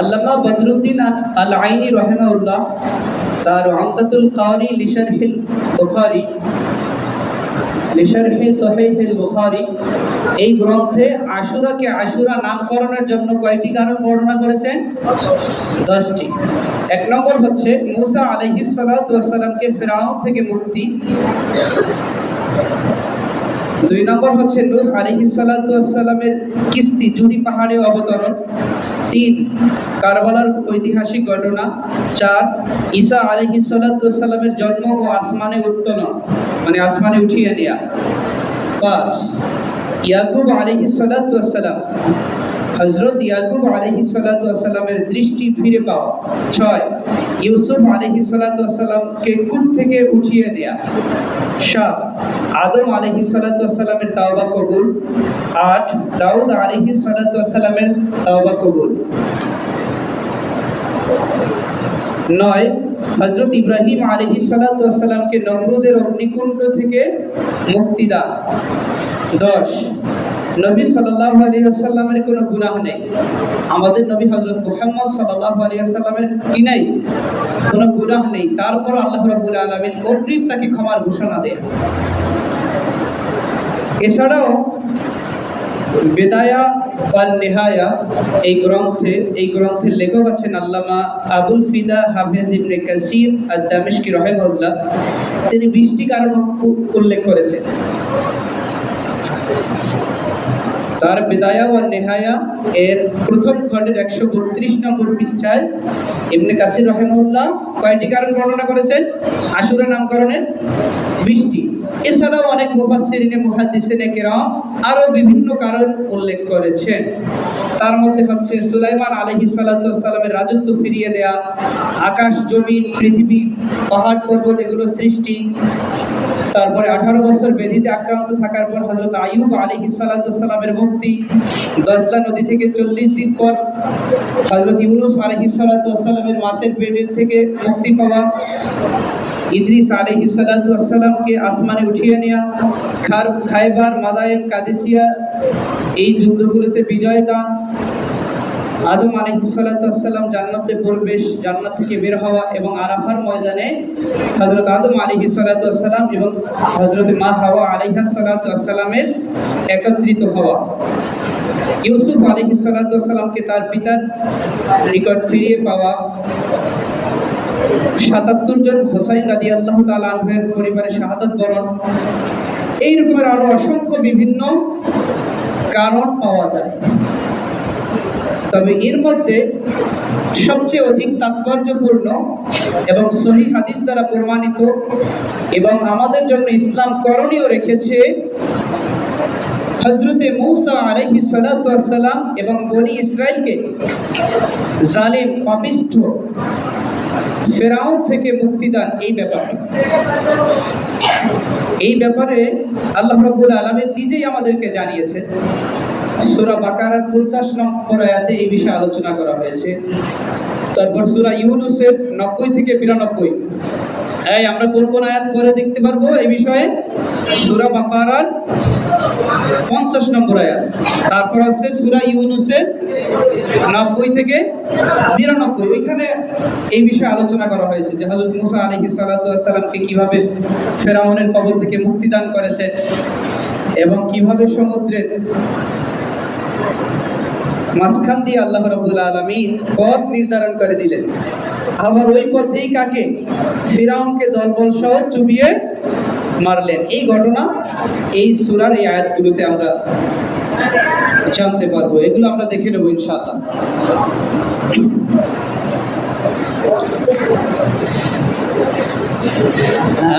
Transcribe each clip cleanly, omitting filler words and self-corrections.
আল্লামা বদরুদ্দিন আল আইনি রাহিমাহুল্লাহ তার উমদাতুল কারি লিশারহিল বুখারী লিশারহি সহিহুল বুখারী এই গ্রন্থে আশুরাকে আশুরা নামকরণের জন্য কয়টি কারণ বর্ণনা করেছেন? 10টি। এক নম্বর হচ্ছে মুসা আলাইহিস সালাতু ওয়াস সালামকে ফিরআউন থেকে মুক্তি। দুই নম্বর হচ্ছে নূহ আলাইহিস সালাতু ওয়াস সালামের কিস্তি জুদি পাহাড়ে অবতরণ। 3 কারবালার ঐতিহাসিক ঘটনা। 4 ঈসা আলাইহিস সালাতু ওয়াস সালামের জন্ম ও আসমানে উত্তোলন মানে আসমানে উঠিয়ে নেওয়া। 5 ইয়াকুব আলাইহিস সালাতু ওয়াস সালাম হযরত ইয়াকুব আলাইহিস সালাতু ওয়াস সালামের দৃষ্টি ফিরে পাওয়া। 6 ইউসুফ আলাইহিস সালাতু ওয়াস সালামকে কূপ থেকে উঠিয়ে নেওয়া। 7 আদম আলাইহিস সালাতু ওয়াস সালামের তাওবা কবুল। 8 দাউদ আলাইহিস সালাতু ওয়াস সালামের তাওবা কবুল। 9 হযরত ইব্রাহিম আলাইহিস সালাতু ওয়াস সালামকে নমরুদের অগ্নিকুণ্ড থেকে মুক্তি দান। 10 নবী সাল্লাল্লাহু আলাইহি ওয়াসাল্লামের কোনো গুনাহ নেই। আমাদের নবী হযরত মুহাম্মদ সাল্লাল্লাহু আলাইহি ওয়াসাল্লামের কি নাই? কোনো গুনাহ নেই। তারপর আল্লাহ রাব্বুল আলামিন অগ্রিম তাকে ক্ষমার ঘোষণা দেন। এছাড়াও বেদায়া ওয়া নিহায়া এই গ্রন্থের লেখক আছেন আল্লামা আবুল ফিদা হাফেজ ইবনে কাসির আদ-দামেশকি রাহিমাহুল্লাহ। তিনি 20টি কারণ উল্লেখ করেছেন। তার বিদায়া ওয়া নিহায়া এর প্রথম খণ্ডের 132 নম্বর পৃষ্ঠায় ইবনে কাসির রাহিমাহুল্লাহ কয়টি কারণ বর্ণনা করেছেন আশুরা নামকরণের? 20টি। এছাড়াও অনেক মুফাসসিরিনে মুহাদ্দিসিনে কিরাম আরো বিভিন্ন কারণ উল্লেখ করেছেন। তার মধ্যে হচ্ছে সুলাইমান আলাইহিস সালাতু ওয়াস সালামের রাজত্ব ফিরিয়ে দেয়া, আকাশ জমিন পৃথিবী পাহাড় পর্বত এগুলো সৃষ্টি। তারপরে 18 বছর ব্যাধিতে আক্রান্ত থাকার পর হযরত আইয়ুব আলাইহিস সালাতু ওয়াস সালামের মুক্তি। দজলা নদী থেকে 40 দিন পর হযরত ইউনূস আলাইহিস সালাতু ওয়াস সালামের মাছের পেট থেকে মুক্তি পাওয়া। ইদ্রিস আলাইহিস সালাতু ওয়াস সালামকে আসমানে উঠিয়ে নেওয়া। খায়বার মাদায়েন কাদেসিয়া এই যুদ্ধগুলোতে বিজয় দান। আদম আলাইহিস সালাতু ওয়াস সালাম জান্নাতে প্রবেশ, জান্নাত থেকে বের হওয়া এবং আরাফার ময়দানে হযরত আদম আলাইহিস সালাতু ওয়াস সালাম এবং হযরত মা হাওয়া আলাইহাস সালাতু ওয়াস সালামের একত্রিত হওয়া। ইউসুফ আলাইহিস সালাতু ওয়াস সালামকে তার পিতার নিকট ফিরিয়ে পাওয়া। 77 জন হুসাইন রাদিয়াল্লাহু তাআলা আনহুর পরিবারে শাহাদাত বরণ। এই রকমের আরো অসংখ্য বিভিন্ন কারণ পাওয়া যায়। তবে এর মধ্যে সবচেয়ে অধিক তাৎপর্যপূর্ণ এবং সহিহ হাদিস দ্বারা প্রমাণিত এবং আমাদের জন্য ইসলাম করণীয় রেখেছে হযরতে মূসা আলাইহিস সালাতু ওয়াস সালাম এবং বনি ইসরাইলকে জালিম পাপিষ্ঠ ফিরআউন থেকে মুক্তিদান। এই ব্যাপারে আল্লাহ রাব্বুল আলামিন নিজেই আমাদেরকে জানিয়েছেন। সূরা বাকারার 50 নম্বর আয়াতে এই বিষয়ে আলোচনা করা হয়েছে। তারপর সূরা ইউনূসের 90 থেকে 92 আমরা কোন আয়াত পরে দেখতে পারবো এই বিষয়ে? সূরা বাকারার 50 নম্বর আয়াত। তারপর আছে সূরা ইউনূসের 90 থেকে 92। এখানে এই বিষয়ে আলোচনা করা হয়েছে যে হযরত মূসা আলাইহিস সালাতু ওয়াস সালামকে কিভাবে ফিরআউনের কবল থেকে মুক্তি দান করেছে এবং কিভাবে সমুদ্রের মাঝখান দিয়ে আল্লাহ রাব্বুল আলামিন পথ নির্ধারণ করে দিলেন। আবার ওই পথেই কাকে? ফিরআউনকে দলবল সহ চুবিয়ে মারলেন। এই ঘটনা এই সূরার এই আয়াতগুলোতে আমরা জানতে পারবো। এগুলো আমরা দেখে নেব ইনশাআল্লাহ।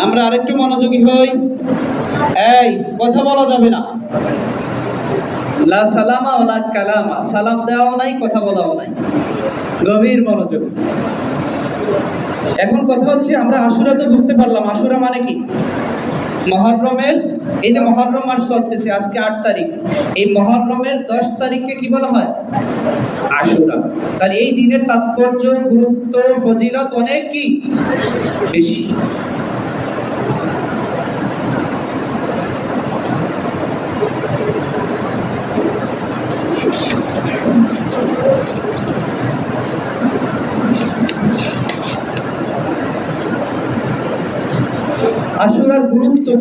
আমরা আরেকটু মনোযোগী হই। কথা বলা যাবে না। লা সালামা ওয়ালা কালামা, সালাম দেওয়াও নাই, কথা বলাও নাই। গভীর মনোযোগ। এখন কথা হচ্ছে আমরা আশুরা তো বুঝতে পারলাম। আশুরা মানে কি? মুহররমের, এই যে মুহররম মাস চলতেছে, আজকে 8 তারিখ। এই মুহররমের 10 তারিখকে কি বলা হয়? আশুরা। তাহলে এই দিনের তাৎপর্য, গুরুত্ব, ফজিলত অনেক কি বেশি।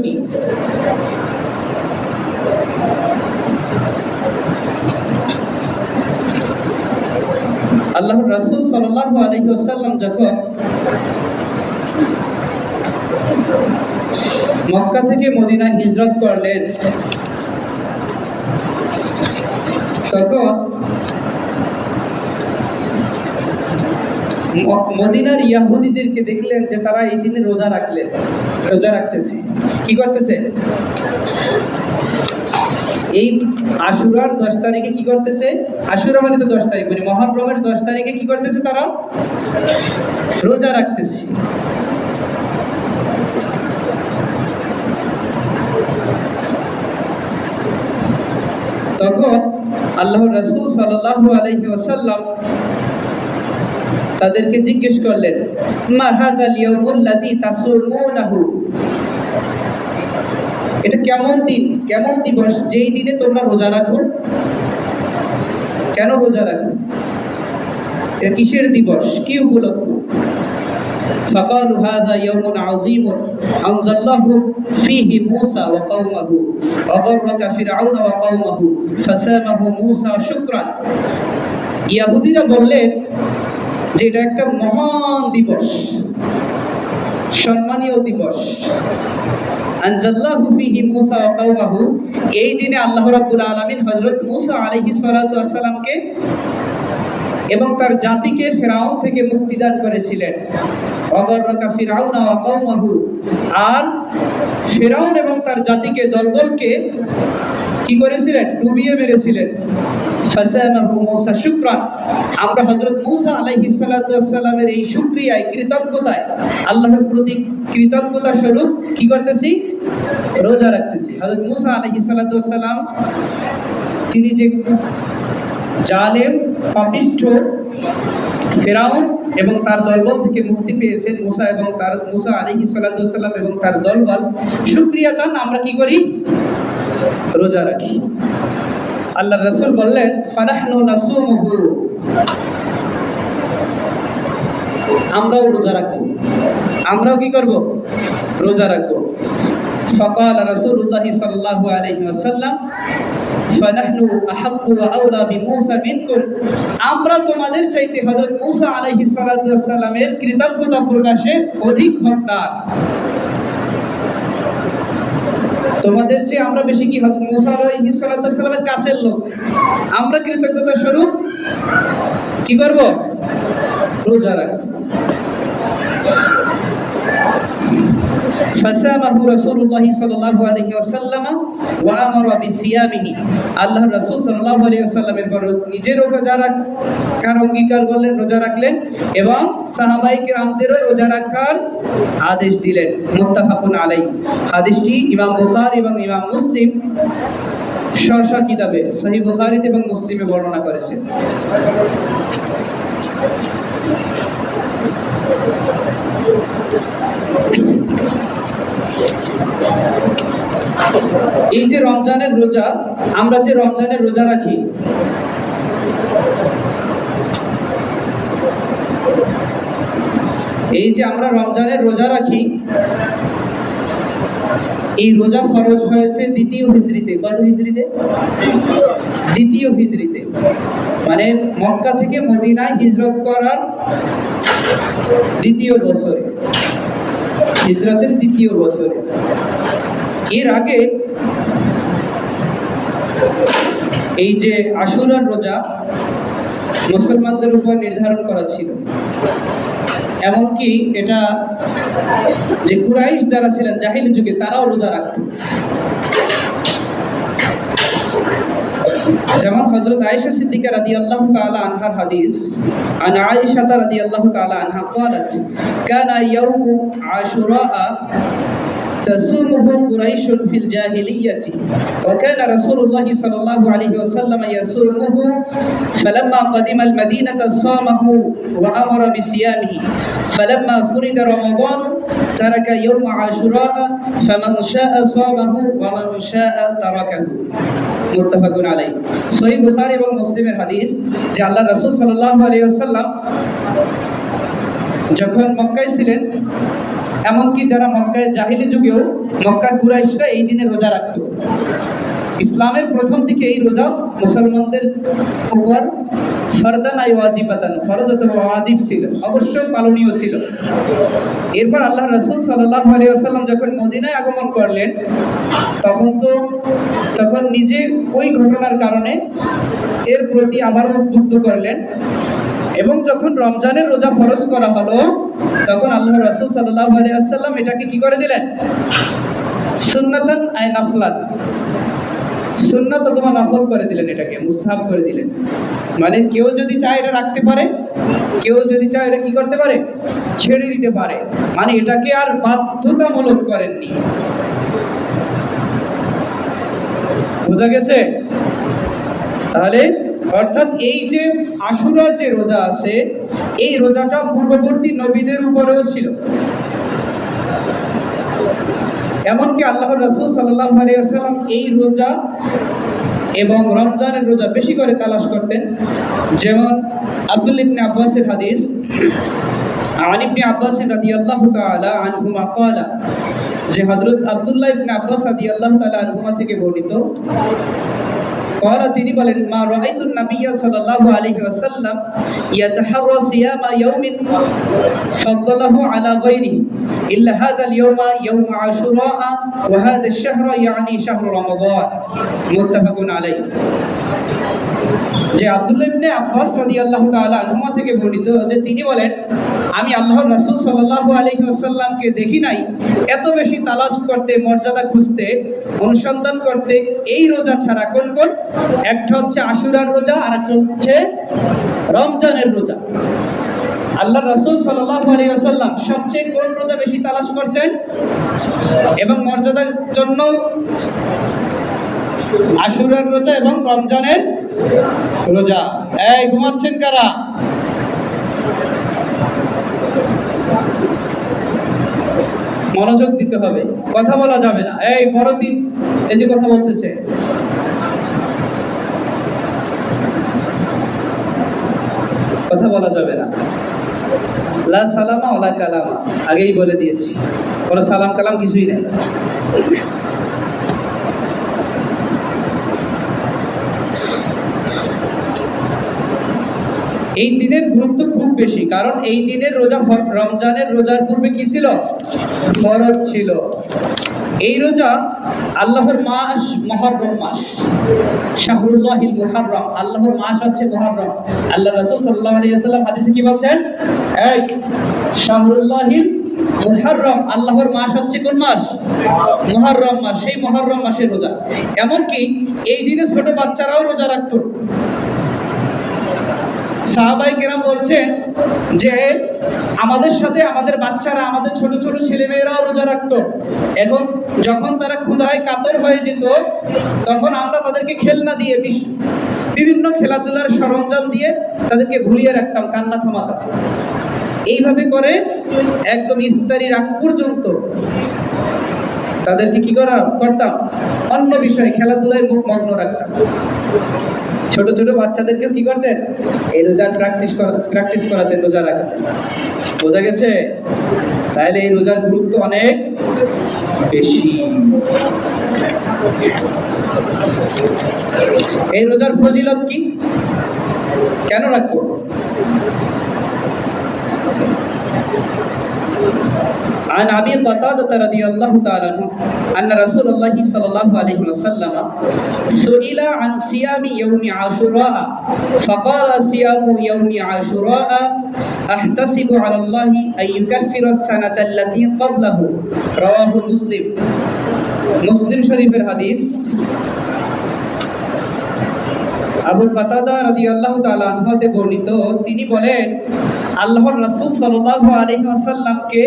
কি? আল্লাহর রাসূল সাল্লাল্লাহু আলাইহি ওয়াসাল্লাম যখন মক্কা থেকে মদিনায় হিজরত করলেন, তখন মদিনার ইহুদিদেরকে দেখলেন যে তারা এই দিনে রোজা রাখতেছে। কি করতেছে? এই আশুরার 10 তারিখে কি করতেছে? আশুরা মানে তো 10 তারিখ, মানে মহররমের 10 তারিখে কি করতেছে? তারা রোজা রাখতেছে। তখন আল্লাহর রাসূল সাল্লাল্লাহু আলাইহি ওয়াসাল্লাম তাদেরকে জিজ্ঞেস করলেন, মা হাযাল ইয়াউমুল্লাযী তাসুমুনাহু, এটা কেমন দিন, কেমন দিবস যেই দিনে তোমরা রোজা রাখো? কেন রোজা রাখো? এটা কিসের দিবস, কি উপলক্ষ? ফাকালু হাযা ইয়াউমুন আযীমুন আনজাল্লাহু ফীহি মূসা ওয়া কওমাহু ওয়া বারাকা ফিরআউনা ওয়া কওমাহু ফাসামাহু মূসা শুকরান। ইহুদিরা বললেন যে এটা একটা মহান দিবস, সম্মানীয় দিবস। আনজাল্লাহু ফীহি মূসা ওয়া কওমাহু, এই দিনে আল্লাহ রাব্বুল আলামিন হযরত মূসা আলাইহিস সালাতু ওয়াস সালামকে এবং তার জাতিকে ফিরআউন থেকে মুক্তি দান করেছিলেন। ওয়াবাররাকা ফিরআউনা ওয়া কওমাহু, আর ফিরআউন এবং তার জাতিকে, দলবলকে কি করেছিলেন? ডুবিয়ে মেরেছিলেন। ফাসামাহু মূসা শুকরান, আমরা হযরত মূসা আলাইহিস সালাতু ওয়াস সালামের এই শুকরিয়ায়, কৃতজ্ঞতায়, আল্লাহর প্রতি কৃতজ্ঞতা স্বরূপ কি করতেছি? রোজা রাখতেছি। হযরত মূসা আলাইহিস সালাতু ওয়াস সালাম তিনি যে জালেম পাপিষ্ঠ ফিরআউন এবং তার দলবল থেকে মুক্তি পেয়েছেন, মূসা আলাইহিস সালাতু ওয়াস সালাম এবং তার দলবল, শুকরিয়াতান আমরা কি করি? রোজা রাখি। আল্লাহর রাসূল বললেন, ফানাহনু নাসুমুহু, আমরাও রোজা রাখবো। আমরাও কি করব? রোজা রাখবো। ফাকাল রাসূলুল্লাহ সাল্লাল্লাহু আলাইহি ওয়াসাল্লাম, ফানাহনু আহাক্কু ওয়া আওলা বিমূসা মিনকুম, আমরা তোমাদের চাইতে হযরত মূসা আলাইহিস সালাতু ওয়াস সালামের কৃতজ্ঞতা প্রকাশে অধিক হকদার। তোমাদের চেয়ে আমরা বেশি কি হযরত মূসা আলাইহিস সালাতু ওয়াস সালামের কাছের লোক। আমরা কৃতজ্ঞতা স্বরূপ কি করব? রোজা রাখব। ফাসামাহু রাসূলুল্লাহ সাল্লাল্লাহু আলাইহি ওয়াসাল্লাম ওয়া আমারা বিসিয়ামিহি, আল্লাহর রাসূল সাল্লাল্লাহু আলাইহি ওয়াসাল্লামের পর নিজেরও রোজা রাখার অঙ্গীকার করলেন, রোজা রাখলেন, এবং সাহাবায়ে কিরামদেরও রোজা রাখার আদেশ দিলেন। মুত্তাফাকুন আলাইহি, হাদিসটি ইমাম বুখারী এবং ইমাম মুসলিম স্ব কিতাবে সহিহ বুখারীতে এবং মুসলিমে বর্ণনা করেছেন। এই যে রমজানের রোজা, আমরা যে রমজানের রোজা রাখি, এই যে আমরা রমজানের রোজা রাখি, এই রোজা ফরজ হয়েছে দ্বিতীয় হিজরিতে। কত হিজরিতে? দ্বিতীয় হিজরিতে, মানে মক্কা থেকে মদিনায় হিজরত করার দ্বিতীয় বছরে, হিজরতের দ্বিতীয় বছরে। এর আগে এই যে আশুরার রোজা মুসলমানদের উপর নির্ধারণ করা ছিল। এমনকি এটা যে কুরাইশ যারা ছিলেন জাহিলি যুগে, তারাও রোজা রাখত। যেমন হযরত আয়েশা সিদ্দিকা রাদিয়াল্লাহু তাআলা আনহার হাদিস, আন আয়েশা রাদিয়াল্লাহু তাআলা আনহা قالت كان يوم عاشوراء تسومه قريش في الجاهلية وكان رسول الله صلى الله عليه وسلم يصومه فلما قدم المدينة صامه وأمر بصيامه فلما فرض رمضان ترك يوم عاشوراء فمن شاء صامه ومن شاء تركه متفق عليه। সহিহ বুখারী এবং মুসলিমের হাদিস যে আল্লাহ রাসূল সাল্লাল্লাহু আলাইহি ওয়াসাল্লাম যখন মক্কায় ছিলেন, এমনকি যারা মক্কায় জাহিলি যুগেও মক্কার কুরাইশরা এই দিনে রোজা রাখত। ইসলামের প্রথম দিকে এই রোজা মুসলমানদের উপর ফরদান আই ওয়াজিবাতান, ফরজ অথবা ওয়াজিব ছিল, অবশ্যই পালনীয় ছিল। এরপর আল্লাহ রাসূল সাল্লাল্লাহু আলাইহি ওয়াসাল্লাম যখন মদিনায় আগমন করলেন, তখন নিজে ওই ঘটনার কারণে এর প্রতি আবার উদ্বুদ্ধ করলেন। এবং যখন রমজানের রোজা ফরজ করা হলো, তখন আল্লাহ রাসূল সাল্লাল্লাহু আলাইহি ওয়াসাল্লাম এটাকে কি করে দিলেন? সুন্নাতান আই নাফলান, সুন্নাত অথবা নফল করে দিলেন, এটাকে মুস্তাহাব করে দিলেন। মানে কেউ যদি চায় এটা রাখতে পারে, কেউ যদি চায় এটা কি করতে পারে? ছেড়ে দিতে পারে। মানে এটাকে আর বাধ্যতামূলক করেননি। বোঝা গেছে? তাহলে অর্থাৎ এই যে আশুরার যে রোজা আছে, এই রোজাটা পূর্ববর্তী নবীদের উপরেও ছিল। এমনকি আল্লাহর রাসূল সাল্লাল্লাহু আলাইহি ওয়াসাল্লাম এই রোজা এবং রমজানের রোজা বেশি করে তালাশ করতেন। যেমন আব্দুল্লাহ ইবনে আব্বাসের হাদিস, আন ইবনে আব্বাস রাদিয়াল্লাহু তাআলা আনহুমা ক্বালা, যে হযরত আব্দুল্লাহ ইবনে আব্বাস রাদিয়াল্লাহু তাআলা আনহুমা থেকে বর্ণিত, قال তিনি বলেন, মা রাআইতুন নাবিয়্য সাল্লাল্লাহু আলাইহি ওয়াসাল্লাম ইয়াতাহাররা সিয়ামা ইয়াউমিন ফাদ্দালাহু আলা গায়রিহি ইল্লা হাযাল ইয়াওমা ইয়াউম আশুরা ওয়া হাযা আশ-শাহরা ইয়ানি শাহরু রমাদান, মুত্তাফাকুন আলাইহি। যে আব্দুল্লাহ ইবনে আব্বাস রাদিয়াল্লাহু তাআলা আনহুমা থেকে বর্ণিত যে তিনি বলেন, আমি আল্লাহর রাসূল সাল্লাল্লাহু আলাইহি ওয়াসাল্লামকে দেখি নাই এত বেশি তালাশ করতে, মর্যাদা খুঁজতে, অনুসন্ধান করতে এই রোজা ছাড়া। কোন কোন? একটা হচ্ছে আশুরার রোজা, আর একটা হচ্ছে রমজানের রোজা। আল্লাহ রাসূল সাল্লাল্লাহু আলাইহি ওয়াসাল্লাম সবচেয়ে কোন রোজা বেশি তালাশ করছেন এবং মর্যাদার জন্য? আশুরার রোজা এবং রমজানের রোজা। এই ঘুমাচ্ছেন কারা? মনোযোগ দিতে হবে, কথা বলা যাবে না। এই বড় দিন, এই যে কথা বলতেছে, কথা বলা যাবে না। লা সালামা ওয়ালা কালামা, আগেই বলে দিয়েছি, কোনো সালাম কালাম কিছুই নেই। এই দিনের গুরুত্ব খুব বেশি, কারণ এই দিনের রোজা রমজানের রোজার পূর্বে কি ছিল? ফরজ ছিল। এই রোজা আল্লাহর মাস, মুহররম মাস, শাহরুল্লাহিল মুহররম, আল্লাহর মাস হচ্ছে মুহররম। আল্লাহ রাসূল সাল্লাল্লাহু আলাইহি ওয়াসাল্লাম হাদিসে কি বলছেন? এই শাহরুল্লাহিল মুহররম, আল্লাহর মাস হচ্ছে কোন মাস? মুহররম মাস। সেই মুহররম মাসের রোজা। এমনকি এই দিনে ছোট বাচ্চারাও রোজা রাখত। সাহাবায়ে কেরাম বলছেন যে আমাদের সাথে আমাদের বাচ্চারা, আমাদের ছোট ছোট ছেলেমেয়েরাও রোজা রাখত। এখন যখন তারা ক্ষুধায় কাতর হয়ে যেত, তখন আমরা তাদেরকে খেলনা দিয়ে, বিভিন্ন খেলাধুলার সরঞ্জাম দিয়ে তাদেরকে ভুলিয়ে রাখতাম, কান্না থামাতাম। এইভাবে করে একদম ইফতারির আগ পর্যন্ত তাদেরকে কি করতাম? অন্য বিষয়ে, খেলাধুলায় মগ্ন রাখতাম। ছোট ছোট বাচ্চাদেরকেও কি করতেন? এই রোজার প্র্যাকটিস করাতেন, রোজা রাখতেন। বোঝা গেছে? তাহলে এই রোজার গুরুত্ব অনেক বেশি। এই রোজার ফজিলত কি? কেন রাখবো? عن أبي قتادة رضي الله تعالى عنه أن رسول الله صلى الله عليه وسلم سئل عن صيام يوم عاشوراء فقال صيام يوم عاشوراء أحتسب على الله أن يكفر السنة التي قبله رواه مسلم। মুসলিম শরীফের হাদিস। আবু কাতাদা রাদিয়াল্লাহু তাআলা আনহু হতে বর্ণিত, তিনি বলেন, আল্লাহর রাসূল সাল্লাল্লাহু আলাইহি ওয়াসাল্লামকে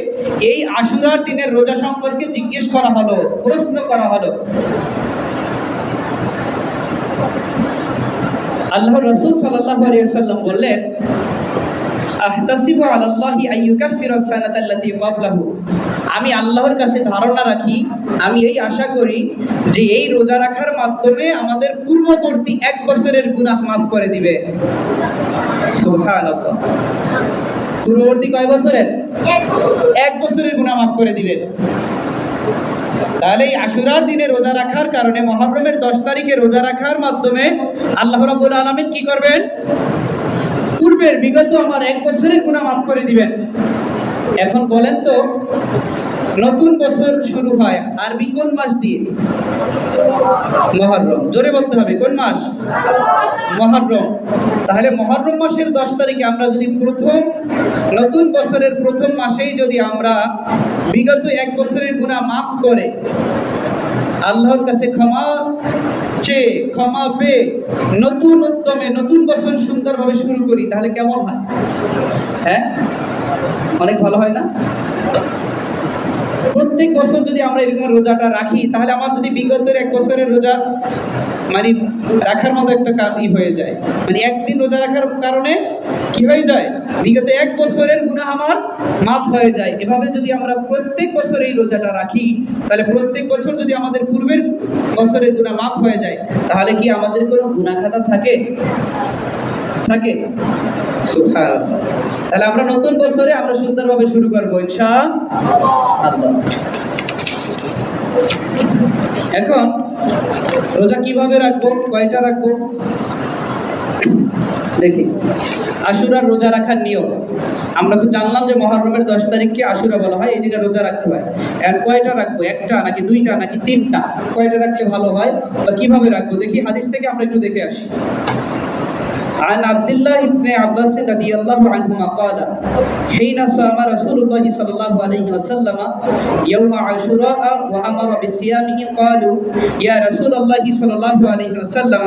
এই আশুরার দিনের রোজা সম্পর্কে জিজ্ঞেস করা হলো, প্রশ্ন করা হলো। আল্লাহর রাসূল সাল্লাল্লাহু আলাইহি ওয়াসাল্লাম বললেন, আহতাসিবু আলাল্লাহি আইয়ুকাফিরা সানাতাল্লাতী ক্বাবলাহু, আমি আল্লাহর কাছে ধারণা রাখি, আমি এই আশা করি যে এই রোজা রাখার মাধ্যমে আমাদের পূর্ববর্তী 1 বছরের গুনাহ মাফ করে দিবে। সুবহানাল্লাহ। পূর্ববর্তী কয় বছরের? 1 বছরের গুনাহ মাফ করে দিবেন। তাহলে এই আশুরার দিনে রোজা রাখার কারণে, মুহররমের 10 তারিখে রোজা রাখার মাধ্যমে আল্লাহ রাব্বুল আলামিন কি করবেন? পূর্বের বিগত আমার 1 বছরের গুনাহ মাফ করে দিবেন। এখন বলেন তো, নতুন বছর শুরু হয় আরবি কোন মাস দিয়ে? মুহররম। জোরে বলতে হবে, কোন মাস? মুহররম। তাহলে মুহররম মাসের 10 তারিখে আমরা যদি নতুন বছরের প্রথম মাসেই যদি আমরা বিগত 1 বছরের গুনাহ মাফ করে আল্লাহর কাছে ক্ষমা পেয়ে নতুন উদ্যমে নতুন বছর সুন্দরভাবে শুরু করি, তাহলে কেমন হয়? হ্যাঁ, অনেক ভালো হয় না? প্রত্যেক বছর যদি আমরা এরকম রোজাটা রাখি, তাহলে আমার যদি বিগতের 1 বছরের রোজা মানে রাখার মতো একটা কাজই হয়ে যায়, মানে একদিন রোজা রাখার কারণে কি হয়ে যায়? বিগত 1 বছরের গুনাহ আমার মাফ হয়ে যায়। এভাবে যদি আমরা প্রত্যেক বছর এই রোজাটা রাখি, তাহলে প্রত্যেক বছর যদি আমাদের পূর্বের বছরের গুনাহ মাফ হয়ে যায়, তাহলে কি আমাদের কোনো গুনাহ খাতা থাকে? সুবহানাল্লাহ। তাহলে আমরা নতুন বছরে আমরা সুন্দরভাবে শুরু করব ইনশাআল্লাহ। এখন রোজা কিভাবে রাখবো, কয়টা রাখবো দেখি। আশুরার রোজা রাখার নিয়ম আমরা তো জানলাম যে মুহররমের 10 তারিখকে আশুরা বলা হয়, এই দিনে রোজা রাখতে হয়। আর কয়টা রাখবো? একটা নাকি 2টা নাকি 3টা? কয়টা রাখলে ভালো হয় বা কিভাবে রাখবো দেখি, হাদিস থেকে আমরা একটু দেখে আসি। عن عبد الله بن عباس رضي الله عنهما قال حين صام رسول الله صلى الله عليه وسلم يوم عاشوراء وأمر بصيامه قالوا يا رسول الله صلى الله عليه وسلم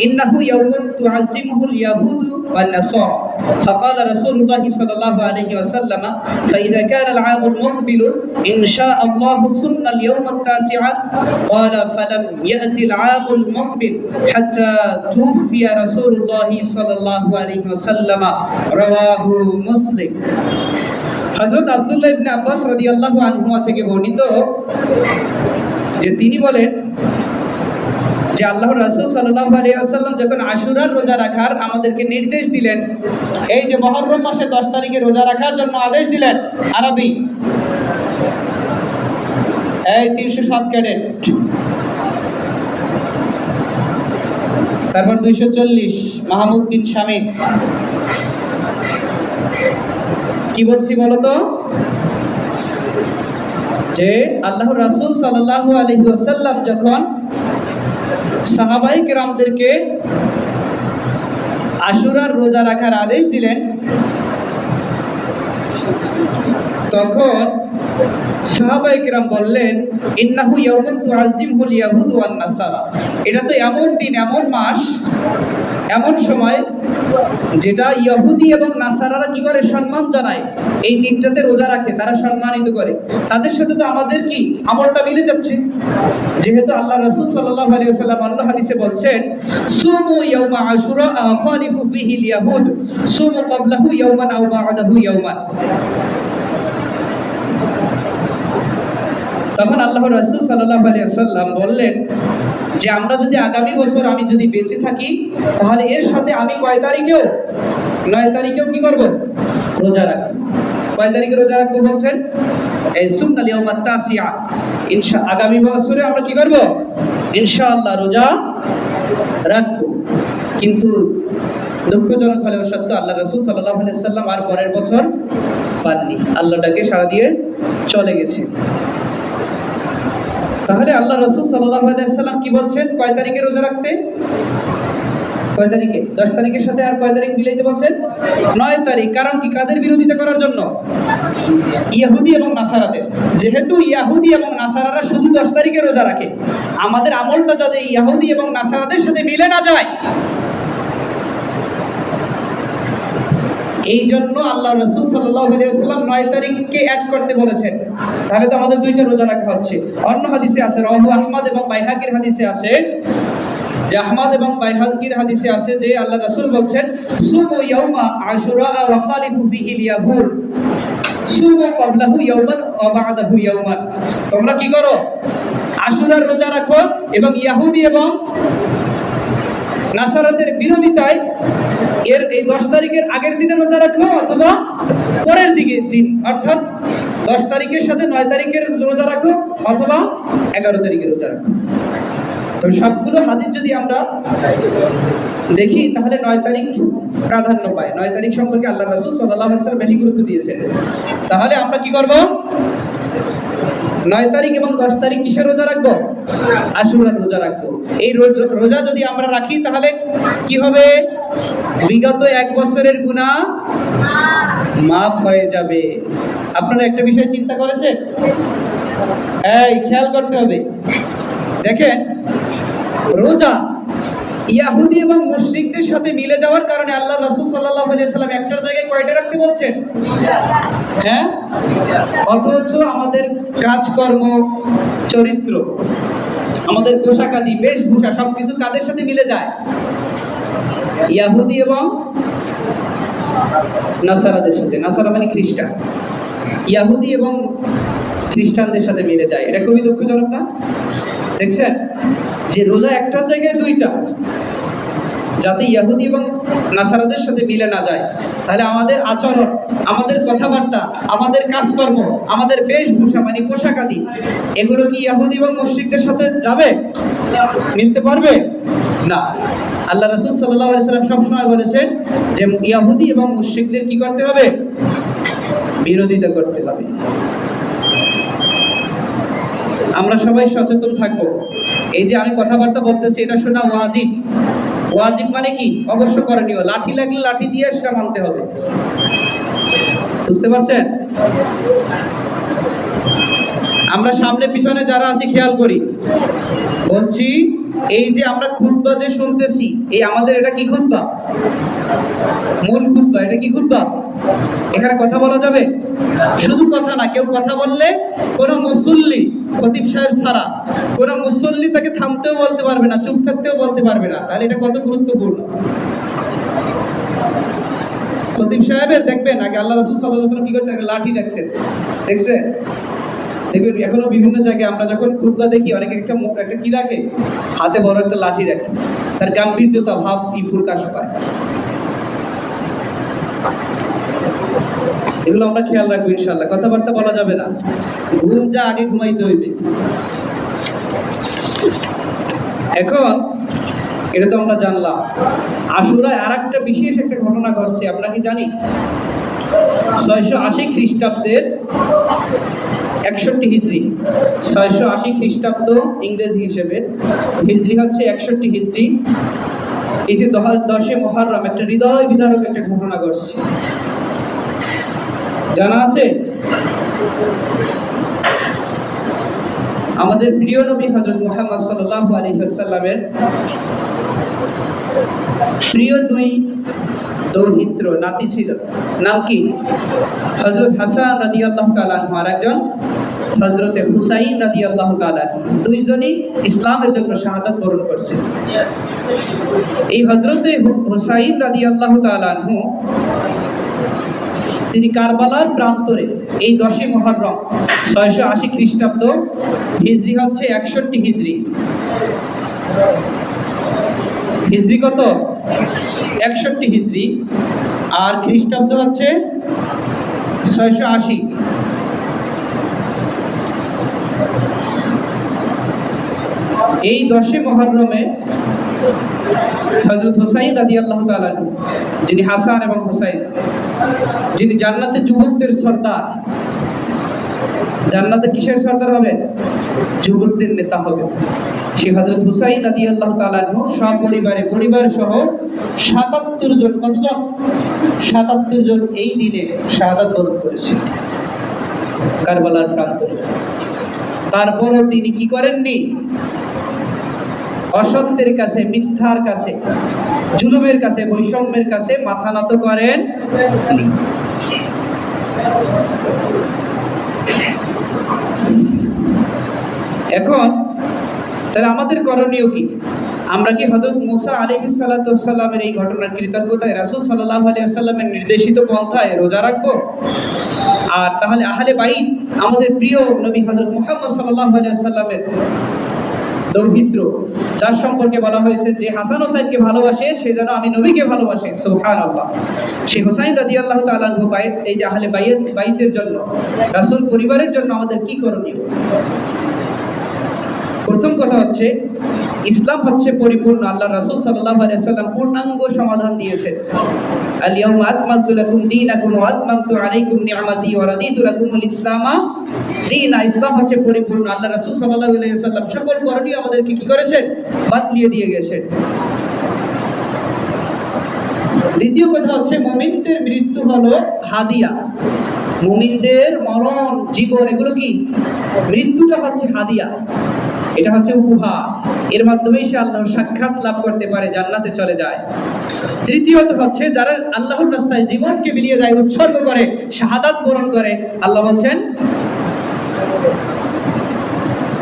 إنه يوم تعظمه اليهود والنصارى فقال رسول الله صلى الله عليه وسلم فإذا كان العام المقبل إن شاء الله صمنا اليوم التاسع قال فلم يأتي العام المقبل حتى توفي رسول الله সাল্লাল্লাহু আলাইহি ওয়াসাল্লাম রাওয়াহু মুসলিম। হযরত আব্দুল্লাহ ইবনে আব্বাস রাদিয়াল্লাহু আনহুমা থেকে বর্ণিত যে তিনি বলেন যে আল্লাহর রাসূল সাল্লাল্লাহু আলাইহি ওয়াসাল্লাম যখন আশুরার রোজা রাখার আমাদেরকে নির্দেশ দিলেন, এই যে মুহররম মাসের 10 তারিখে রোজা রাখার জন্য আদেশ দিলেন, আরবি এই 307 ক্যাডেট, তারপর 240 মাহমুদ বিন শামিদ। কি বলছি বলতো, যে আল্লাহর রাসূল সাল্লাল্লাহু আলাইহি ওয়াসাল্লাম যখন সাহাবায়ে কেরামদেরকে আশুরার রোজা রাখার আদেশ দিলেন, তখন সাহাবায়ে কেরাম বললেন ইন্নাহু ইয়াউমুন তুআজ্জিমুল ইয়াহুদ ওয়ান নাসারা, এটা তো এমন দিন, এমন মাস, এমন সময় যেটা ইহুদি এবং নাসারারা কি করে? সম্মান জানায়। এই দিনটাতে রোজা রাখে, তারা সম্মানিত করে। তাদের সাথে তো আমাদের কি আমলটা মিলে যাচ্ছে, যেহেতু আল্লাহ রাসূল সাল্লাল্লাহু আলাইহি ওয়াসাল্লাম অন্য হাদিসে বলছেন সুমু ইয়াউমা আশুরা খালিফু ফিহি ইয়াহুদ সুমু ক্বাবলাহু ইয়াওমান আও বা'দাহু ইয়াওমান। তখন আল্লাহর রাসূল সাল্লাল্লাহু আলাইহি ওয়াসাল্লাম বললেন যে আমরা যদি আগামী বছর আমি যদি বেঁচে থাকি, তাহলে এর সাথে আমি কয় তারিখেও 9 তারিখেও কি করব? রোজা রাখব। কয় তারিখে রোজা রাখবো বলছেন? এই সুন্নাল ইয়াউমাত তাসিআ, আগামী বছরে আমরা কি করব? ইনশাআল্লাহ রোজা রাখব। কিন্তু দুঃখজনক হলেও সত্য, আল্লাহ রাসূল সাল্লাল্লাহু আলাইহি ওয়াসাল্লাম আর পরের বছর পাননি, আল্লাহটাকে সাড়া দিয়ে চলে গেছে। তাহলে আল্লাহ রাসূল সাল্লাল্লাহু আলাইহি ওয়াসাল্লাম কি বলছেন? কয় তারিখে রোজা রাখতে? কয় তারিখে? 10 তারিখের সাথে আর কয় তারিখ মিলাইতে বলছেন? 9 তারিখ। কারণ কি? কাদের বিরোধিতা করার জন্য? ইহুদি এবং নাসারাদের। যেহেতু ইহুদি এবং নাসারারা শুধু 10 তারিখে রোজা রাখে, আমাদের আমলটা যাতে ইহুদি এবং নাসারাদের সাথে মিলে না যায়, এই জন্য আল্লাহ রাসূল সাল্লাল্লাহু আলাইহি ওয়াসাল্লাম 9 তারিখকে অ্যাড করতে বলেছেন। তাহলে তো আমাদের 2টা রোজা রাখা হচ্ছে। অন্য হাদিসে আছে, রাওয়াহু আহমদ এবং বাইহাকির হাদিসে আছে, যে আহমদ এবং বাইহাকির হাদিসে আছে যে আল্লাহ রাসূল বলছেন সুমু ইয়াউমা আশুরা ওয়া খালিফু ফিহি ইয়াহুদ সুমু ক্বাবলাহু ইয়াওমান ওয়া বা'দাহু ইয়াওমান। তোমরা কি করো? আশুরার রোজা রাখো এবং ইহুদি এবং নাসারাদের বিরোধিতায় এই 10 তারিখের আগের দিনে রোজা রাখো অথবা পরের দিন, অর্থাৎ 10 তারিখের সাথে 9 তারিখের রোজা রাখো অথবা 11 তারিখের রোজা রাখো। তো সবগুলো হাদিস যদি আমরা দেখি তাহলে 9 তারিখ প্রাধান্য পায়। 9 তারিখ সম্পর্কে আল্লাহ রাসূল সাল্লাল্লাহু আলাইহি ওয়াসাল্লাম বেশি গুরুত্ব দিয়েছেন। তাহলে আমরা কি করব? 9 তারিখ এবং 10 তারিখ কিসের রোজা রাখবো? আশুরার রোজা রাখবো। এই রোজা যদি আমরা রাখি তাহলে কি হবে? বিগত 1 বছরের গুনাহ মাফ হয়ে যাবে। আপনারা একটা বিষয় চিন্তা করেছেন? এই খেয়াল করতে হবে। দেখেন, রোজা ইহুদি এবং মুশরিকদের সাথে মিলে যাওয়ার কারণে আল্লাহ রাসূল সাল্লাল্লাহু আলাইহি ওয়াসাল্লাম একটার জায়গায় কয়টা রাখতে বলছেন? হ্যাঁ, অথচ আমাদের কাজকর্ম, চরিত্র, আমাদের পোশাক আদি, বেশভূষা সবকিছু কাদের সাথে মিলে যায়? ইহুদি এবং নাসারাদের সাথে। নাসারা মানে খ্রিস্টান। ইহুদি এবং খ্রিস্টানদের সাথে মিলে যায়। এটা খুবই দুঃখজনক না? দেখছেন যে রোজা একটার জায়গায় দুইটা, যাতে ইহুদি এবং নাসারাদের সাথে মিলে না যায়। তাহলে আমাদের আচরণ, আমাদের কথাবার্তা, আমাদের কাজকর্ম, আমাদের বেশভূষা মানে পোশাক আদি, এগুলো কি ইহুদি এবং মুশরিকদের সাথে যাবে? মিলতে পারবে না। আল্লাহ রাসূল সাল্লাল্লাহু আলাইহি ওয়াসাল্লাম সবসময় বলেছেন যে ইহুদি এবং মুশরিকদের কি করতে হবে? বিরোধিতা করতে হবে। আমরা সবাই সচেতন থাকবো। এই যে আমি কথাবার্তা বলতেছি, এটা শোনা ওয়াজিব। ওয়াজিব মানে কি? অবশ্য করণীয়। লাঠি লাগলে লাঠি দিয়ে সেটা মানতে হবে। বুঝতে পারছেন? আমরা সামনে পিছনে যারা আছি খেয়াল করি। বলছি, এই যে আমরা খুতবা যে শুনতেছি, এই আমাদের এটা কি খুতবা? মূল খুতবা। এটা কি খুতবা? এখানে কথা বলা যাবে? শুধু কথা না, কেউ কথা বললে কোন মুসল্লি, খতিব সাহেব ছাড়া কোন মুসল্লি তাকে থামতেও বলতে পারবে না, চুপ থাকতেও বলতে পারবে না। তাহলে এটা কত গুরুত্বপূর্ণ। খতিব সাহেবের দেখবেন আগে আল্লাহ রাসূল সাল্লাল্লাহু আলাইহি ওয়াসাল্লাম কি করতেন? লাঠি রাখতেন। দেখছেন? দেখবেন এখনো বিভিন্ন জায়গায় আমরা যখন খুতবা দেখি, অনেকে একটা কি রাখে? হাতে বড় একটা লাঠি রাখে। তার গাম্ভীর্যতা ভাব প্রকাশ পায়। এগুলো আমরা খেয়াল রাখবো ইনশাআল্লাহ। কথাবার্তা বলা যাবে না। ঘুম যা আগে ঘুমাইতে হইবে। এখন এটা তো আমরা জানলাম। আশুরায় আরেকটা বিশেষ একটা ঘটনা ঘটছে, আপনারা কি জানি? 680 খ্রিস্টাব্দের 61 হিজরি, 680 খ্রিস্টাব্দ ইংরেজি হিসেবে, হিজরি হচ্ছে 61 হিজরি। এই যে 10 মুহররম একটা হৃদয় বিদারক একটা ঘটনা ঘটছে, জানা আছে? আমাদের প্রিয় নবী হযরত মুহাম্মদ সাল্লাল্লাহু আলাইহি ওয়াসাল্লামের প্রিয় দুই দৌহিত্র নাতি ছিল। নাম কি? হযরত হাসান রাদিয়াল্লাহু তাআলা আনহু আর একজন হযরত হুসাইন রাদিয়াল্লাহু তাআলা আনহু। দুইজনই ইসলামের জন্য শাহাদাত বরণ করছে। এই হযরত হুসাইন রাদিয়াল্লাহু তাআলা আনহু তিনি কারবালার প্রান্তরে এই 10 মুহররম 680 খ্রিস্টাব্দ, হিজরি হচ্ছে 61 হিজরি। হিজরি কত? 61 হিজরি। আর খ্রিস্টাব্দ হচ্ছে 680। এই 10 মুহররমে হযরত হুসাইন রাদিয়াল্লাহু তাআলা আনহু, যিনি হাসান এবং হুসাইন, যিনি জান্নাতে যুবকদের সর্দার, জান্নাতে কিসের সর্দার হবে? যুবকদের নেতা হবে। সে হযরত হুসাইন রাদিয়াল্লাহু তাআলা আনহু সপরিবারে, পরিবার সহ 77 জন, কতজন? 77 জন এই দিনে শাহাদাত বরণ করেছে কারবালার প্রান্তরে। তারপরও তিনি কি করেননি? অসত্যের কাছে, মিথ্যার কাছে, জুলুমের কাছে, বৈষম্যের কাছে মাথা নত করেন। এখন তাহলে আমাদের করণীয় কি? আমরা কি হযরত মুসা আলাইহিস সালাতু ওয়াস সালামের এই ঘটনার কৃতজ্ঞতায় রাসূল সাল্লাল্লাহু আলাইহি ওয়াসাল্লামের নির্দেশিত পন্থায় রোজা রাখবো? আর তাহলে আহলে বাইত, আমাদের প্রিয় নবী হযরত মুহাম্মদ সাল্লাল্লাহু আলাইহি ওয়াসাল্লামের দৌহিত্র, যার সম্পর্কে বলা হয়েছে যে হাসান হোসাইনকে ভালোবাসে সে যেন আমি নবীকে ভালোবাসে। সুবহানাল্লাহ। সেই হুসাইন রাদিয়াল্লাহু তাআলা আনহু এই যে আহলে বাইতের জন্য, রাসূল পরিবারের জন্য আমাদের কি করণীয়? প্রথম কথা হচ্ছে ইসলাম হচ্ছে পরিপূর্ণ। আল্লাহ রাসূল সাল্লাল্লাহু আলাইহি ওয়াসাল্লাম পূর্ণাঙ্গ সমাধান দিয়েছেন। আল ইয়াউমা আকমালতু লাকুম দীনাকুম ওয়া আতমামতু আলাইকুম নি'মাতি ওয়া রাদিতু লাকুমুল ইসলামা দীনা। ইসলাম হচ্ছে পরিপূর্ণ। আল্লাহ রাসূল সাল্লাল্লাহু আলাইহি ওয়াসাল্লাম সকল করণীয় আমাদেরকে কি করেছেন? বাতলিয়ে দিয়ে গেছেন। দ্বিতীয় কথা হচ্ছে মুমিনদের মৃত্যু হলো হাদিয়া। মুমিনদের মরণ, জীবন এগুলো কি? মৃত্যুটা হচ্ছে হাদিয়া, এটা হচ্ছে উপহার। এর মাধ্যমে সে আল্লাহর সাক্ষাৎ লাভ করতে পারে, জান্নাতে চলে যায়। তৃতীয়ত হচ্ছে যারা আল্লাহর রাস্তায় জীবনকে বিলিয়ে দেয়, উৎসর্গ করে, শাহাদাত বরণ করে, আল্লাহ বলছেন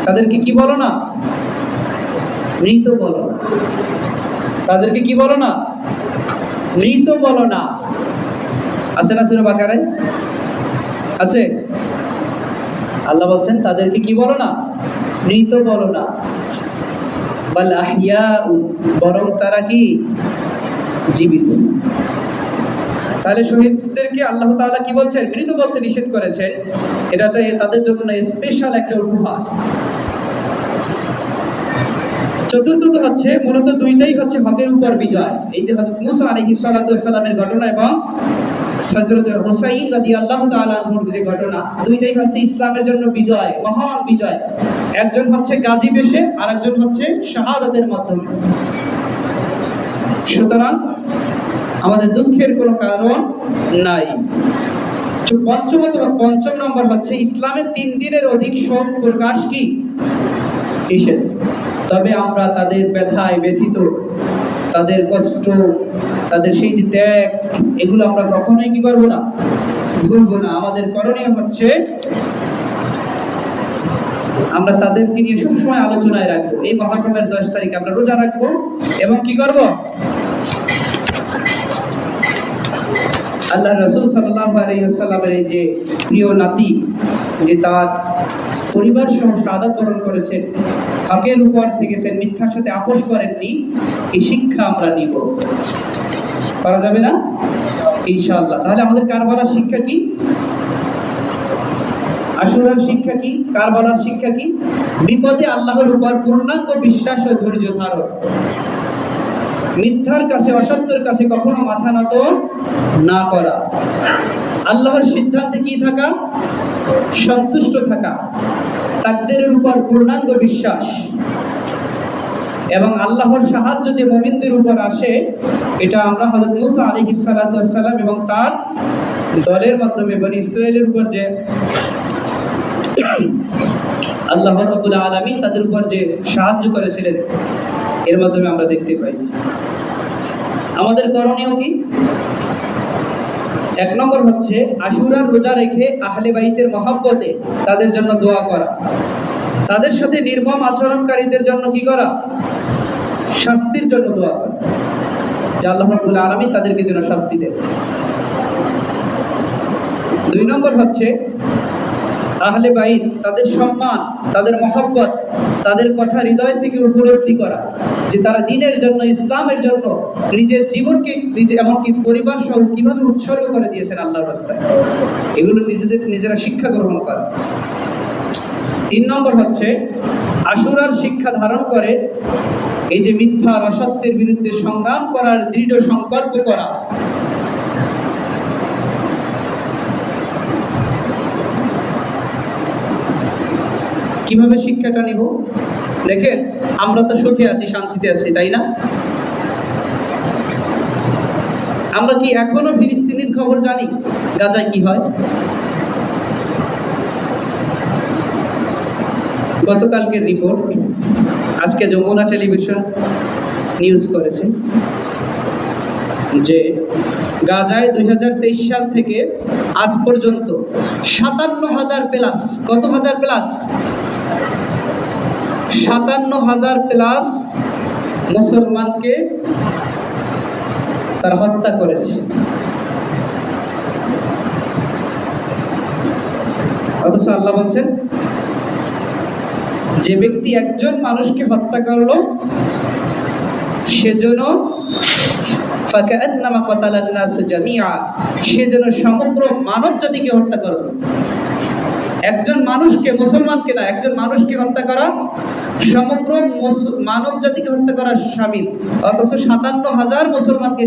তাদেরকে কি বলো না? মৃত বলো। তাদেরকে কি বলো না? মৃত বলো না। আছে না সূরা বাকারায়? আছে। আল্লাহ বলছেন তাদেরকে কি বলো না? মৃত বলো না। বাল আহইয়াউ, বরং তারা কি? জীবিত। তাহলে শহীদদেরকে আল্লাহ তাআলা কি বলছেন? মৃত বলতে নিষেধ করেছেন। এটাতে তাদের জন্য স্পেশাল একটা উপহার। চতুর্থত হচ্ছে মূলত দুইটাই হচ্ছে হকের উপর বিজয়। এই যে হযরত মুসা আলাইহিস সালাতু ওয়াস সালামের ঘটনা এবং হযরত হুসাইন রাদিয়াল্লাহু তাআলা আনহুর যে ঘটনা, দুইটাই হচ্ছে ইসলামের জন্য বিজয়, মহান বিজয়। একজন হচ্ছে গাজী বেশে আর একজন হচ্ছে শাহাদাতের মাধ্যমে। সুতরাং আমাদের দুঃখের কোনো কারণ নাই। পঞ্চম নম্বর হচ্ছে ইসলামের 3 দিনের অধিক শোক প্রকাশ কি? নিষেধ। তবে আমরা তাদের ব্যথায় ব্যথিত, তাদের কষ্ট, তাদের সেই যে ত্যাগ, এগুলো আমরা কখনোই কি করবো না? ভুলবো না। আমাদের করণীয় হচ্ছে আমরা তাদেরকে নিয়ে সবসময় আলোচনায় রাখবো। এই মহররমের 10 তারিখে আমরা রোজা রাখবো এবং কি করব? আল্লাহ রাসূল সাল্লাল্লাহু আলাইহি ওয়াসাল্লামের এই যে প্রিয় নাতি, যে তার পরিবার সহ শাহাদাত বরণ করেছেন, হকের উপর থেকেছেন, মিথ্যার সাথে আপোষ করেননি, এই শিক্ষা আমরা নিব। পারা যাবে না ইনশাআল্লাহ। তাহলে আমাদের কারবালার শিক্ষা কি? আশুরার শিক্ষা কি? কারবালার শিক্ষা কি? বিপদে আল্লাহর উপর পূর্ণাঙ্গ বিশ্বাস ও ধৈর্য ধারণ, মিথ্যার কাছে, অসত্যের কাছে কখনো মাথা নত না করা, আল্লাহর সিদ্ধান্তে কি থাকা? সন্তুষ্ট থাকা, তাকদীরের উপর পূর্ণাঙ্গ বিশ্বাস এবং আল্লাহর সাহায্য যে মুমিনদের উপর আসে, এটা আমরা হযরত মুসা আলাইহিস সালাতু ওয়াস সালাম এবং তার দলের মাধ্যমে বনি ইসরাইলের উপর যে আল্লাহ রাব্বুল আলামিন তাদের উপর যে সাহায্য করেছিলেন, এর মাধ্যমে আমরা দেখতে পাইছি। আমাদের করণীয় কি? 1 নম্বর হচ্ছে আশুরার রোজা রেখে আহলে বাইতের মহব্বতে তাদের জন্য দোয়া করা, তাদের সাথে নির্মম আচরণকারীদের জন্য কি করা? শাস্তির জন্য দোয়া করা, যে আল্লাহ রাব্বুল আলামিন তাদেরকে যেন শাস্তি দেন। 2 নম্বর হচ্ছে আহলে বাইত, তাদের সম্মান, তাদের মহব্বত, তাদের কথা হৃদয় থেকে উপলব্ধি করা, যে তারা দ্বীনের জন্য, ইসলামের জন্য নিজের জীবনকে, এমনকি পরিবার সহ কিভাবে উৎসর্গ করে দিয়েছেন আল্লাহর রাস্তায়, এগুলো নিজেরা শিক্ষা গ্রহণ করা। 3 নম্বর হচ্ছে আশুরার শিক্ষা ধারণ করে এই যে মিথ্যা, অসত্যের বিরুদ্ধে সংগ্রাম করার দৃঢ় সংকল্প করা। কিভাবে শিক্ষাটা নিব? দেখেন, আমরা তো সুখে আছি, শান্তিতে আছি, তাই না? আমরা কি এখনো ফিলিস্তিনের খবর জানি? গাজায় কি হয়? গতকালকের রিপোর্ট আজকে যমুনা টেলিভিশন নিউজ করেছে যে গাজায় 2023 সাল থেকে আজ পর্যন্ত 57,000 প্লাস, কত হাজার প্লাস? 57,000 প্লাস মুসলমানকে তারা হত্যা করেছে। অথচ আল্লাহ বলছেন যে ব্যক্তি একজন মানুষকে হত্যা করলো সেজন্য ফাকান্নামা কাতালান নাস জামিআ, সেজন্য সমগ্র মানব জাতিকে হত্যা করলো। একজন মানুষকে, মুসলমানকে না, একজন মানুষকে হত্যা করা সমগ্র মানব জাতিকে হত্যা করার শামিল। অথচ 57,000 মুসলমানকে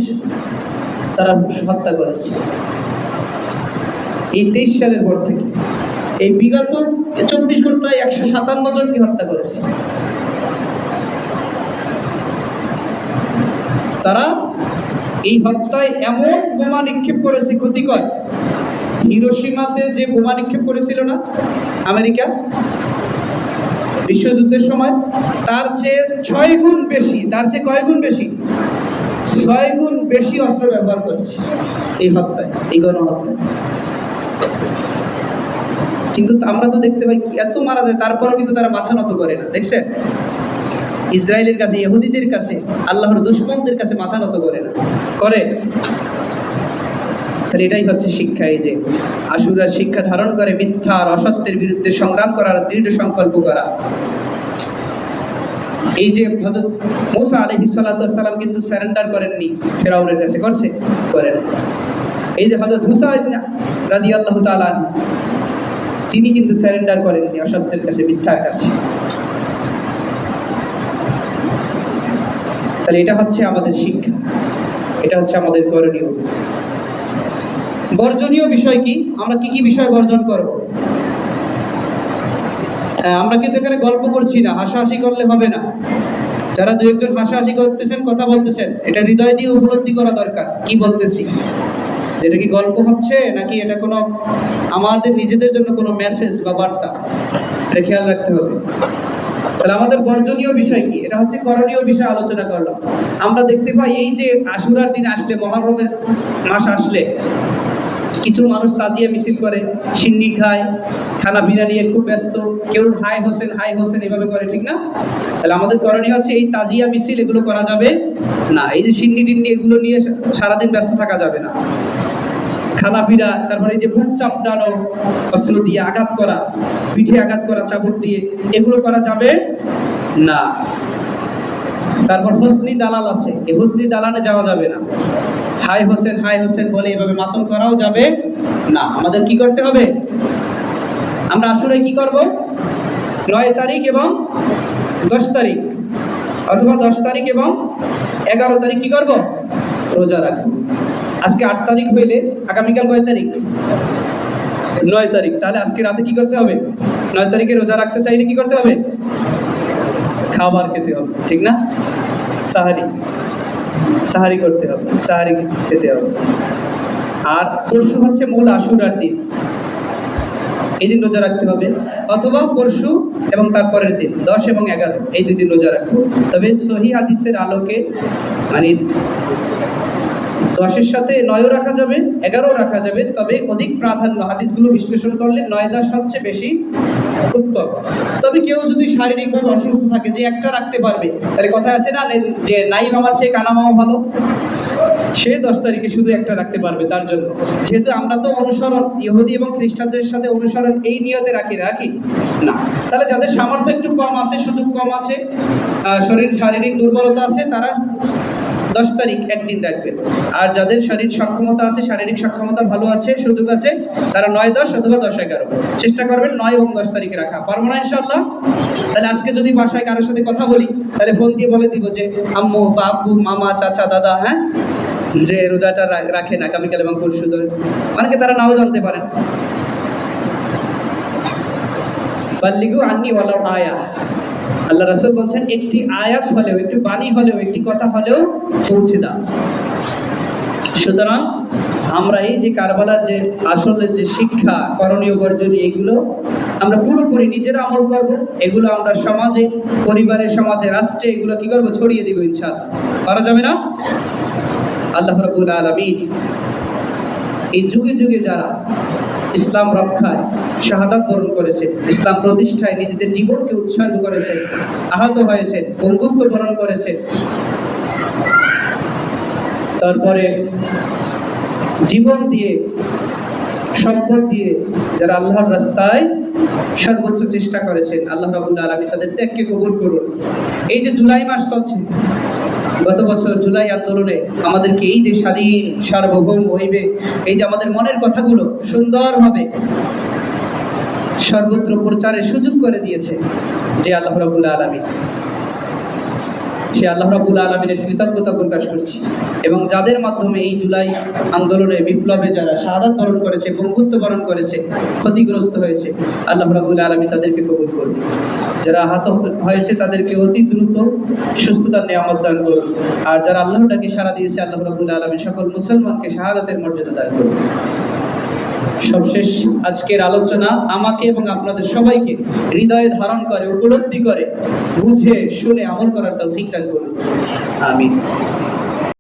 তারা হত্যা করেছে এই 23 সালের পর থেকে। এই বিগত 24 ঘন্টায় 157 জনকে হত্যা করেছে। তারা এই হত্যায় এমন বোমা নিক্ষেপ করেছে ক্ষতিকর। হিরোশিমাতে যে বোমা নিক্ষেপ করেছিল না আমেরিকা বিশ্বযুদ্ধের সময়, তার চেয়ে 6 গুণ বেশি, তার চেয়ে কয় গুণ বেশি? 6 গুণ বেশি অস্ত্র ব্যবহার করছে এই হত্যায়, এই গণহত্যায়। কিন্তু আমরা তো দেখতে পাই এত মারা যায়, তারপরেও কিন্তু তারা মাথা নত করে না। দেখছেন, ইসরায়েলের কাছে, ইহুদিদের কাছে, আল্লাহর দুশমনদের কাছে মাথা নত করে না, করে। তাহলে এটাই হচ্ছে শিক্ষা। এই যে আশুরার শিক্ষা ধারণ করে মিথ্যা আর অসত্যের বিরুদ্ধে সংগ্রাম করার দৃঢ় সংকল্প করা। এই যে হযরত মুসা আলাইহিস সালাম কিন্তু সারেন্ডার করেননি ফেরাউনের কাছে, করছে? করেন। এই যে হযরত মুসা রাদিয়াল্লাহু তাআলা তিনি কিন্তু সারেন্ডার করেননি অসত্যের কাছে, মিথ্যার কাছে। তাহলে এটা হচ্ছে আমাদের শিক্ষা, এটা হচ্ছে আমাদের করণীয়। বর্জনীয় বিষয় কি? আমরা কি কি বিষয় বর্জন করব? আমরা কিন্তু এখানে গল্প করছি না, হাসাহাসি করলে হবে না। যারা দু একজন হাসাহাসি করতেছেন, কথা বলতেছেন, এটা হৃদয় দিয়ে উপলব্ধি করা দরকার কি বলতেছি। এটা কি গল্প হচ্ছে নাকি এটা কোনো আমাদের নিজেদের জন্য কোনো মেসেজ বা বার্তা, এটা খেয়াল রাখতে হবে। তাহলে আমাদের বর্জনীয় বিষয় কি? এটা হচ্ছে করণীয় বিষয় আলোচনা করলাম। আমরা দেখতে পাই এই যে আশুরার দিন আসলে, মুহররমের মাস আসলে কিছু মানুষ তাজিয়া মিছিল করে, সিন্নি খায়, খানা পিনা নিয়ে খুব ব্যস্ত, কেউ হাই হোসেন হাই হোসেন এভাবে করে, ঠিক না? তাহলে আমাদের করণীয় হচ্ছে এই তাজিয়া মিছিল এগুলো করা যাবে না। এই যে সিন্নি টিন্নি এগুলো নিয়ে সারাদিন ব্যস্ত থাকা যাবে না। খানা পিনা, তারপরে এই যে বুক চাপড়ানো, অস্ত্র দিয়ে আঘাত করা, পিঠে আঘাত করা চাবুক দিয়ে, এগুলো করা যাবে না। তারপর হোসনি দালাল আছে, এই হোসনি দালানে যাওয়া যাবে না। হাই হোসেন বলে এভাবে মাতম করাও যাবে না। আমাদের কি করতে হবে? আমরা আসলে কি করব? 9 তারিখ এবং 10 তারিখ, অথবা 10 তারিখ এবং 11 তারিখ কি করব? রোজা রাখবো। আজকে 8 তারিখ হইলে আগামীকাল কয় তারিখ? 9 তারিখ। তাহলে আজকে রাতে কি করতে হবে? 9 তারিখে রোজা রাখতে চাইলে কি করতে হবে? খাবার খেতে হবে, ঠিক না? সাহারি করতে হবে, সাহারি খেতে হবে। আর পরশু হচ্ছে মূল আশুরার দিন, এই দিন রোজা রাখতে হবে, অথবা পরশু এবং তারপরের দিন 10 এবং 11 এই 2 দিন রোজা রাখবো। তবে সহিহ হাদিসের আলোকে মানে 10-এর সাথে 9ও রাখা যাবে, 11ও রাখা যাবে, তবে অধিক প্রাধান্য হাদিসগুলো বিশ্লেষণ করলে 9-10 সবচেয়ে বেশি উত্তম। তবে কেউ যদি শারীরিকভাবে অসুস্থ থাকে যে একটা রাখতে পারবে, তাহলে কথা আছে না যে নাই মামার চেয়ে কানা মামা ভালো, সে 10 তারিখে শুধু একটা রাখতে পারবে। তার জন্য যেহেতু আমরা তো অনুসরণ ইহুদি এবং খ্রিস্টানদের সাথে অনুসরণ এই নিয়তে রাখি না, তাহলে যাদের সামর্থ্য একটু কম আছে, সুযোগ কম আছে, শারীরিক দুর্বলতা আছে, তারা 10 তারিখ একদিন রাখবে। আর যাদের শারীরিক সক্ষমতা ভালো আছে, সুযোগ আছে, তারা 9-10 অথবা 10-11 চেষ্টা করবেন 9 এবং 10 তারিখে রাখা। পারবো না ইনশাআল্লাহ? তাহলে আজকে যদি বাসায় কারোর সাথে কথা বলি, তাহলে ফোন দিয়ে বলে দিব যে আম্মু, বাবু, মামা, চাচা, দাদা, হ্যাঁ, যে রোজাটা রাখেন আগামীকাল এবং পরশু ধরে, অনেকে তারা নাও জানতে পারেন। বাল্লিগু আন্নি ওয়ালাউ আয়া, আল্লাহ রাসূল বলছেন একটি আয়াত হলেও, একটি বাণী হলেও, একটি কথা হলেও পৌঁছে দাও। সুতরাং আমরা এই যে কারবালার যে আসলে যে শিক্ষা, করণীয় বর্জনীয়, এগুলো আমরা পুরোপুরি নিজেরা আমল করব। এগুলো আমরা সমাজে, পরিবারে, সমাজে, রাষ্ট্রে এগুলো কি করবো? ছড়িয়ে দিব ইনশাআল্লাহ। পারা যাবে না? আল্লাহ রাব্বুল আলামিন এই যুগে যুগে যারা ইসলাম রক্ষায় শাহাদাত বরণ করেছে, ইসলাম প্রতিষ্ঠায় নিজেদের জীবনকে উৎসর্গ করেছে, আহত হয়েছে, বন্ধুত্ব বরণ করেছে, তারপরে জীবন দিয়ে, সম্পদ দিয়ে যারা আল্লাহর রাস্তায় সর্বোচ্চ চেষ্টা করেছেন। আল্লাহ রাব্বুল আলামিন তাদের ত্যাগকে কবুল করুন। এই যে জুলাই মাস চলছে, গত বছর জুলাই আন্দোলনে আমাদেরকে এই যে স্বাধীন সার্বভৌম হইবে, এই যে আমাদের মনের কথাগুলো সুন্দরভাবে সর্বত্র প্রচারের সুযোগ করে দিয়েছে যে আল্লাহ রাব্বুল আলামিন, সে আল্লাহ রাব্বুল আলামিনের কৃতজ্ঞতা প্রকাশ করছি। এবং যাদের মাধ্যমে এই জুলাই আন্দোলনে বিপ্লবে যারা শাহাদাত বরণ করেছে, বঙ্গুত্ব বরণ করেছে, ক্ষতিগ্রস্ত হয়েছে, আল্লাহ রাব্বুল আলামিন তাদেরকে কবুল করুন। যারা আহত হয়েছে তাদেরকে অতি দ্রুত সুস্থতার নিয়ামত দান করুন। আর যারা আল্লাহর ডাকে সাড়া দিয়েছে, আল্লাহ রাব্বুল আলামিন সকল মুসলমানকে শাহাদাতের মর্যাদা দান করুন। সবশেষ আজকের আলোচনা আমাকে এবং আপনাদের সবাইকে হৃদয়ে ধারণ করে, উপলব্ধি করে, বুঝে শুনে আমল করার তৌফিক দান করুন। আমিন।